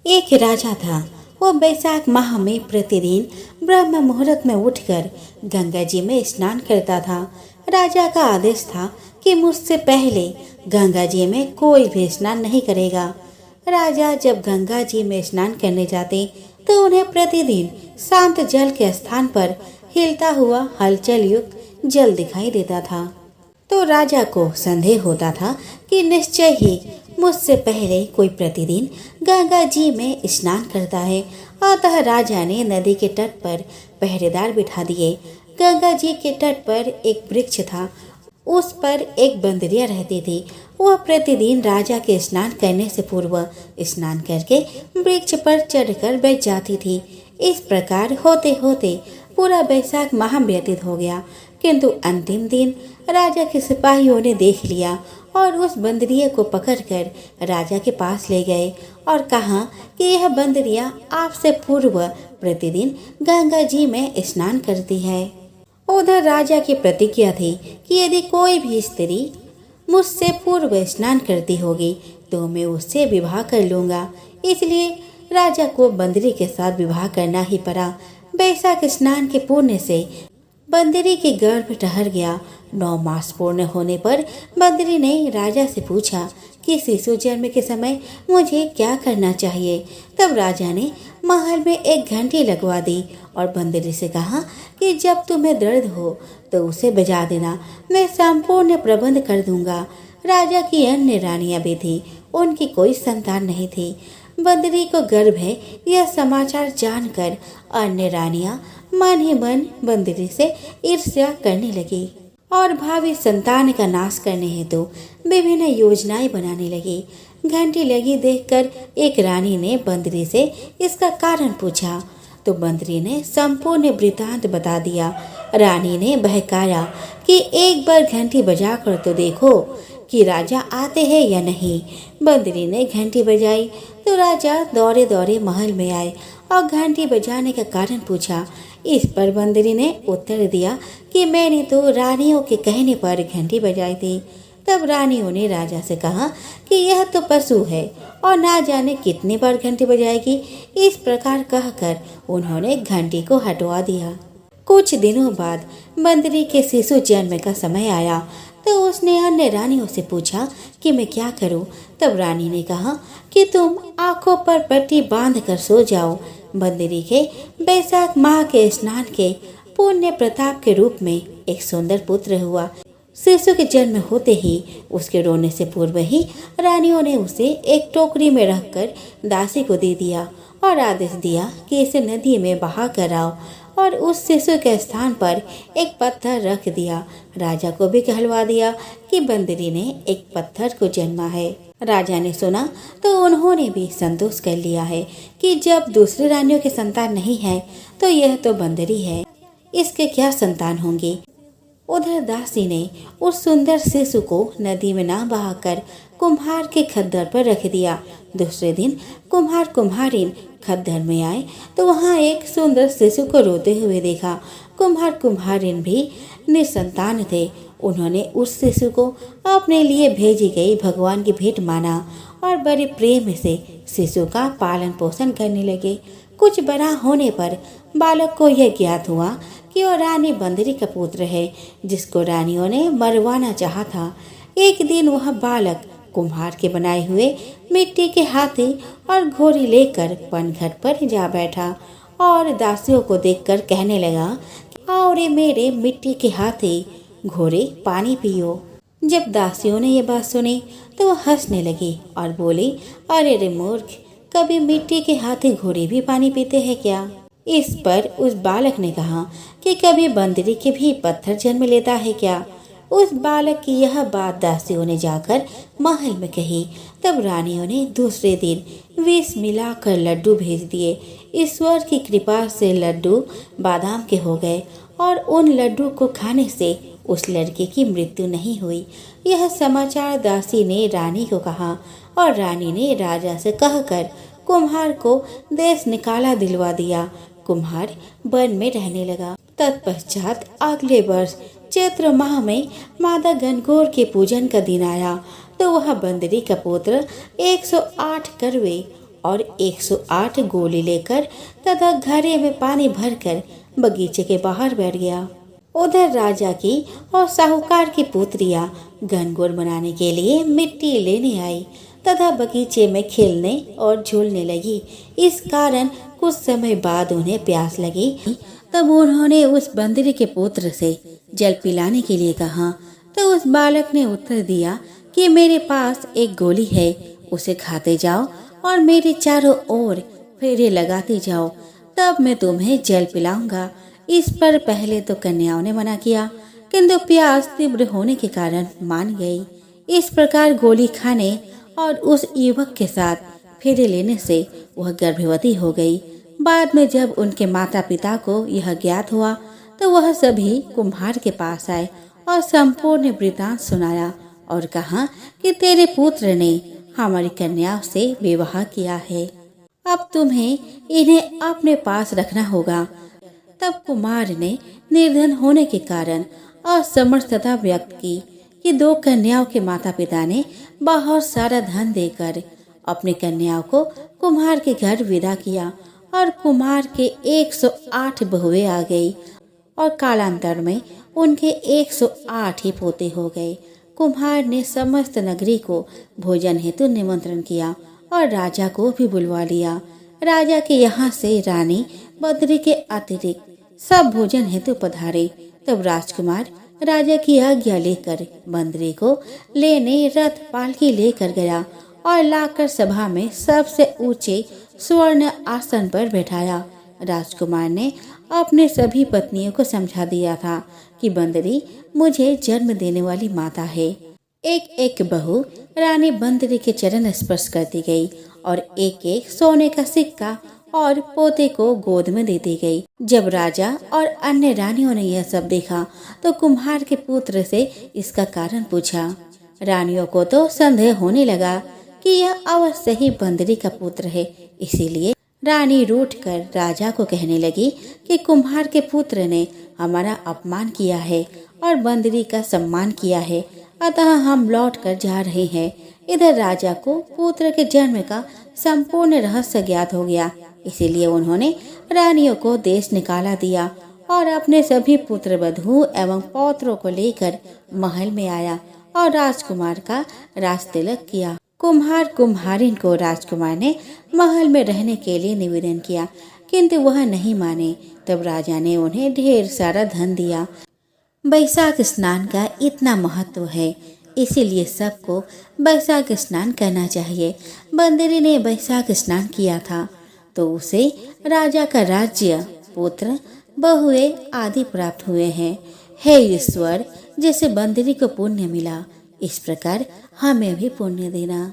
एक राजा था। वो बैसाख माह में प्रतिदिन ब्रह्म मुहूर्त में उठकर गंगा जी में स्नान करता था। राजा का आदेश था कि मुझसे पहले गंगा जी में कोई भी स्नान नहीं करेगा। राजा जब गंगा जी में स्नान करने जाते तो उन्हें प्रतिदिन शांत जल के स्थान पर हिलता हुआ हलचल युक्त जल दिखाई देता था। तो राजा को संदेह होता था कि निश्चय ही मुझसे पहले कोई प्रतिदिन गंगा जी में स्नान करता है। अतः राजा ने नदी के तट पर पहरेदार बिठा दिए। गंगा जी के तट पर एक वृक्ष था। उस पर एक बंदरिया रहती थी। वह प्रतिदिन राजा के स्नान करने से पूर्व स्नान करके वृक्ष पर चढ़कर बैठ जाती थी। इस प्रकार होते होते पूरा बैसाख माह व्यतीत हो गया, किंतु अंतिम दिन राजा के सिपाहियों ने देख लिया और उस बंदरिया को पकड़कर राजा के पास ले गए और कहा कि यह बंदरिया आपसे पूर्व प्रतिदिन गंगा जी में स्नान करती है। उधर राजा की प्रतिज्ञा थी कि यदि कोई भी स्त्री मुझसे पूर्व स्नान करती होगी तो मैं उससे विवाह कर लूंगा। इसलिए राजा को बंदरी के साथ विवाह करना ही पड़ा। बैसाख स्नान के पुण्य से बंदरी के गर्भ ठहर गया। 9 मास पूर्ण होने पर बंदरी ने राजा से पूछा कि शिशु जन्म के समय मुझे क्या करना चाहिए। तब राजा ने महल में एक घंटी लगवा दी और बंदरी से कहा कि जब तुम्हें दर्द हो तो उसे बजा देना, मैं संपूर्ण प्रबंध कर दूंगा। राजा की अन्य रानियां भी थी, उनकी कोई संतान नहीं थी। बंदरी को गर्भ है यह समाचार जानकर अन्य रानियां मन ही मन बंदरी से ईर्ष्या करने लगी और भावी संतान का नाश करने हेतु विभिन्न योजनाएं बनाने लगी। घंटी लगी देखकर एक रानी ने बंदरी से इसका कारण पूछा तो बंदरी ने संपूर्ण वृतांत बता दिया। रानी ने बहकाया कि एक बार घंटी बजाकर तो देखो कि राजा आते हैं या नहीं। बंदरी ने घंटी बजाई तो राजा दौड़े दौड़े महल में आए और घंटी बजाने का कारण पूछा। इस पर बंदरी ने उत्तर दिया कि मैंने तो रानियों के कहने पर घंटी बजाई थी। तब रानियों ने राजा से कहा कि यह तो पशु है और ना जाने कितनी बार घंटी बजाएगी। इस प्रकार कहकर उन्होंने घंटी को हटवा दिया। कुछ दिनों बाद बंदरी के शिशु जन्म का समय आया तो उसने अन्य रानियों से पूछा कि मैं क्या करूं। तब रानी ने कहा कि तुम आंखों पर पट्टी बांध कर सो जाओ। बंदरी के बैसाख माह के स्नान के पुण्य प्रताप के रूप में एक सुंदर पुत्र हुआ। शिशु के जन्म होते ही उसके रोने से पूर्व ही रानियों ने उसे एक टोकरी में रखकर दासी को दे दिया और आदेश दिया कि इसे नदी में बहा कर आओ और उस शिशु के स्थान पर एक पत्थर रख दिया। राजा को भी कहलवा दिया कि बंदरी ने एक पत्थर को जन्मा है। राजा ने सुना तो उन्होंने भी संतोष कर लिया है कि जब दूसरी रानियों के संतान नहीं है तो यह तो बंदरी है, इसके क्या संतान होंगे। उधर दासी ने उस सुंदर शिशु को नदी में ना बहाकर कुम्हार के खद्दर पर रख दिया। दूसरे दिन कुम्हार कुम्हारिन खद्दर में आए तो वहाँ एक सुंदर शिशु को रोते हुए देखा। कुम्हार कुम्हारिन भी निसंतान थे। उन्होंने उस शिशु को अपने लिए भेजी गई भगवान की भेंट माना और बड़े प्रेम से शिशु का पालन पोषण करने लगे। कुछ बड़ा होने पर बालक को यह ज्ञात हुआ कि वह रानी बंदरी का पुत्र है, जिसको रानियों ने मरवाना चाहा था। एक दिन वह बालक कुम्हार के बनाए हुए मिट्टी के हाथी और घोड़ी लेकर पनघट पर जा बैठा और दासियों को देखकर कहने लगा, आओ रे मेरे मिट्टी के हाथी घोड़े, पानी पियो। जब दासियों ने ये बात सुनी तो वह हंसने लगी और बोली, अरे रे मूर्ख, कभी मिट्टी के हाथी घोड़े भी पानी पीते हैं क्या। इस पर उस बालक ने कहा कि कभी बंदरी के भी पत्थर जन्म लेता है क्या। उस बालक की यह बात दासियों ने जाकर महल में कही। तब रानियों ने दूसरे दिन विष मिलाकर लड्डू भेज दिए। ईश्वर की कृपा से लड्डू बादाम के हो गए और उन लड्डू को खाने से उस लड़के की मृत्यु नहीं हुई। यह समाचार दासी ने रानी को कहा और रानी ने राजा से कहकर कुम्हार को देश निकाला दिलवा दिया। कुम्हार वन में रहने लगा। तत्पश्चात अगले वर्ष चैत्र माह में माता गणगौर के पूजन का दिन आया तो वह बंदरी का पुत्र 108 करवे और 108 गोली लेकर तथा घड़े में पानी भरकर बगीचे के बाहर बैठ गया। उधर राजा की और साहूकार की पुत्रियां घनघोर बनाने के लिए मिट्टी लेने आई तथा बगीचे में खेलने और झूलने लगी। इस कारण कुछ समय बाद उन्हें प्यास लगी। तब उन्होंने उस बंदरी के पुत्र से जल पिलाने के लिए कहा, तो उस बालक ने उत्तर दिया कि मेरे पास एक गोली है, उसे खाते जाओ और मेरे चारों ओर फेरे लगाते जाओ, तब मैं तुम्हें जल पिलाऊंगा। इस पर पहले तो कन्याओं ने मना किया, किंतु प्यास तीव्र होने के कारण मान गई। इस प्रकार गोली खाने और उस युवक के साथ फेरे लेने से वह गर्भवती हो गई। बाद में जब उनके माता पिता को यह ज्ञात हुआ तो वह सभी कुम्हार के पास आए और संपूर्ण वृतांत सुनाया और कहा कि तेरे पुत्र ने हमारी कन्याओं से विवाह किया है, अब तुम्हें इन्हें अपने पास रखना होगा। तब कुमार ने निर्धन होने के कारण असमर्थता व्यक्त की कि 2 कन्याओं के माता पिता ने बहुत सारा धन देकर अपनी कन्याओं को कुम्हार के घर विदा किया और कुम्हार के 108 बहुएं आ गई और कालांतर में उनके 108 ही पोते हो गए। कुम्हार ने समस्त नगरी को भोजन हेतु निमंत्रण किया और राजा को भी बुलवा लिया। राजा के यहाँ से रानी बद्री के अतिरिक्त सब भोजन हेतु पधारे। तब राजकुमार राजा की आज्ञा लेकर बंदरी को लेने रथ पालकी लेकर गया और लाकर सभा में सबसे ऊंचे स्वर्ण आसन पर बैठाया। राजकुमार ने अपने सभी पत्नियों को समझा दिया था कि बंदरी मुझे जन्म देने वाली माता है। एक एक बहू रानी बंदरी के चरण स्पर्श करती गई और एक एक सोने का सिक्का और पोते को गोद में देती गई। जब राजा और अन्य रानियों ने यह सब देखा तो कुम्हार के पुत्र से इसका कारण पूछा। रानियों को तो संदेह होने लगा कि यह अवश्य ही बंदरी का पुत्र है, इसीलिए रानी रूठकर राजा को कहने लगी कि कुम्हार के पुत्र ने हमारा अपमान किया है और बंदरी का सम्मान किया है, अतः हम लौट कर जा रहे हैं। इधर राजा को पुत्र के जन्म का संपूर्ण रहस्य ज्ञात हो गया, इसीलिए उन्होंने रानियों को देश निकाला दिया और अपने सभी पुत्र वधू एवं पौत्रों को लेकर महल में आया और राजकुमार का राजतिलक किया। कुम्हार कुम्हारिन को राजकुमार ने महल में रहने के लिए निवेदन किया, किंतु वह नहीं माने। तब राजा ने उन्हें ढेर सारा धन दिया। बैसाख स्नान का इतना महत्व है, इसीलिए सबको बैसाख स्नान करना चाहिए। बंदरी ने बैसाख स्नान किया था तो उसे राजा का राज्य, पुत्र, बहुएं आदि प्राप्त हुए हैं। हे ईश्वर, जैसे बंदरी को पुण्य मिला, इस प्रकार हमें भी पुण्य देना।